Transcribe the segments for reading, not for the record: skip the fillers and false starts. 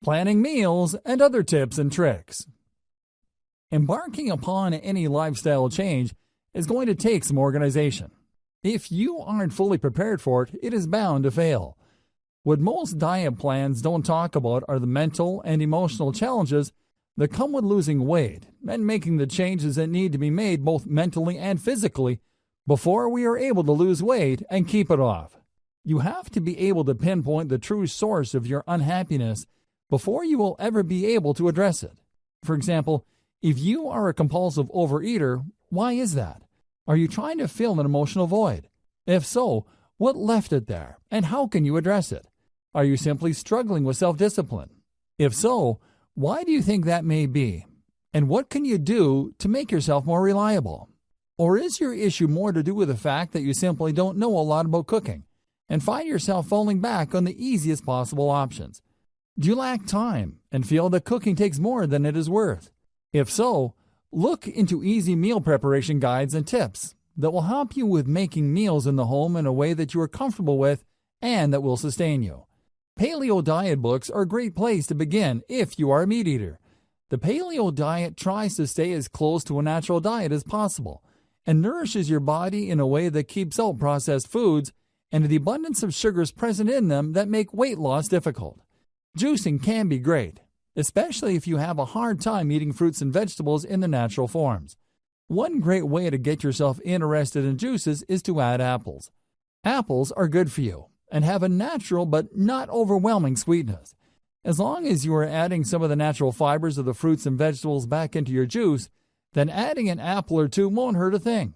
planning meals, and other tips and tricks. Embarking upon any lifestyle change is going to take some organization. If you aren't fully prepared for it, it is bound to fail. What most diet plans don't talk about are the mental and emotional challenges that come with losing weight and making the changes that need to be made both mentally and physically before we are able to lose weight and keep it off. You have to be able to pinpoint the true source of your unhappiness before you will ever be able to address it. For example, if you are a compulsive overeater, why is that? Are you trying to fill an emotional void? If so, what left it there, and how can you address it? Are you simply struggling with self-discipline? If so, why do you think that may be? And what can you do to make yourself more reliable? Or is your issue more to do with the fact that you simply don't know a lot about cooking and find yourself falling back on the easiest possible options? Do you lack time and feel that cooking takes more than it is worth? If so, look into easy meal preparation guides and tips that will help you with making meals in the home in a way that you are comfortable with and that will sustain you. Paleo diet books are a great place to begin if you are a meat eater. The paleo diet tries to stay as close to a natural diet as possible and nourishes your body in a way that keeps out processed foods and the abundance of sugars present in them that make weight loss difficult. Juicing can be great, especially if you have a hard time eating fruits and vegetables in their natural forms. One great way to get yourself interested in juices is to add apples. Apples are good for you and have a natural but not overwhelming sweetness. As long as you are adding some of the natural fibers of the fruits and vegetables back into your juice, then adding an apple or two won't hurt a thing.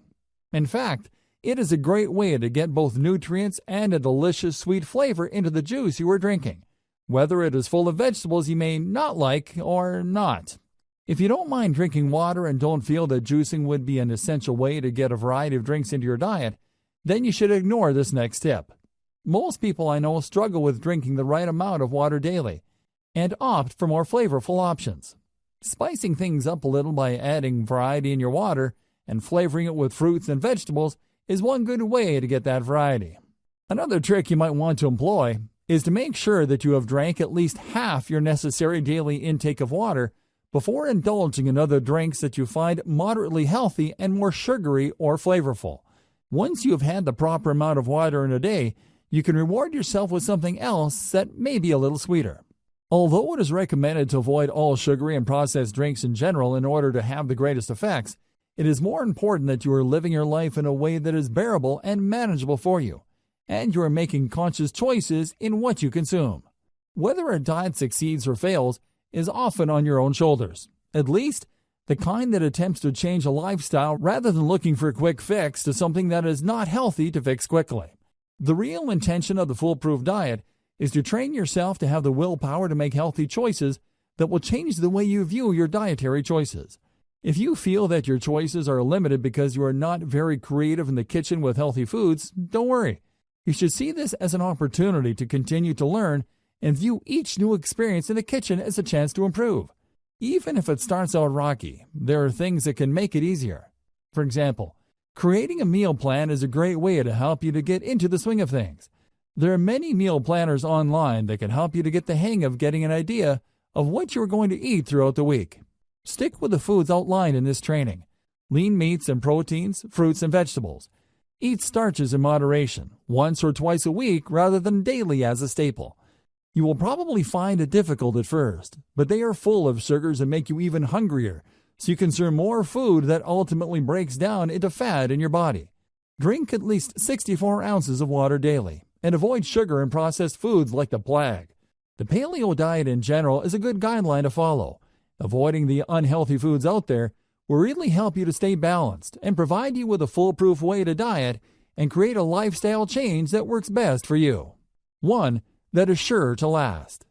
In fact, it is a great way to get both nutrients and a delicious sweet flavor into the juice you are drinking, whether it is full of vegetables you may not like or not. If you don't mind drinking water and don't feel that juicing would be an essential way to get a variety of drinks into your diet, then you should ignore this next tip. Most people I know struggle with drinking the right amount of water daily and opt for more flavorful options. Spicing things up a little by adding variety in your water and flavoring it with fruits and vegetables is one good way to get that variety. Another trick you might want to employ is to make sure that you have drank at least half your necessary daily intake of water before indulging in other drinks that you find moderately healthy and more sugary or flavorful. Once you have had the proper amount of water in a day, you can reward yourself with something else that may be a little sweeter. Although it is recommended to avoid all sugary and processed drinks in general in order to have the greatest effects, it is more important that you are living your life in a way that is bearable and manageable for you, and you are making conscious choices in what you consume. Whether a diet succeeds or fails is often on your own shoulders, at least the kind that attempts to change a lifestyle rather than looking for a quick fix to something that is not healthy to fix quickly. The real intention of the foolproof diet is to train yourself to have the willpower to make healthy choices that will change the way you view your dietary choices. If you feel that your choices are limited because you are not very creative in the kitchen with healthy foods, don't worry. You should see this as an opportunity to continue to learn and view each new experience in the kitchen as a chance to improve. Even if it starts out rocky, there are things that can make it easier. For example, creating a meal plan is a great way to help you to get into the swing of things. There are many meal planners online that can help you to get the hang of getting an idea of what you are going to eat throughout the week. Stick with the foods outlined in this training: lean meats and proteins, fruits and vegetables. Eat starches in moderation, once or twice a week rather than daily as a staple. You will probably find it difficult at first, but they are full of sugars and make you even hungrier, so you consume more food that ultimately breaks down into fat in your body. Drink at least 64 ounces of water daily, and avoid sugar and processed foods like the plague. The paleo diet in general is a good guideline to follow. Avoiding the unhealthy foods out there will really help you to stay balanced and provide you with a foolproof way to diet and create a lifestyle change that works best for you. One that is sure to last.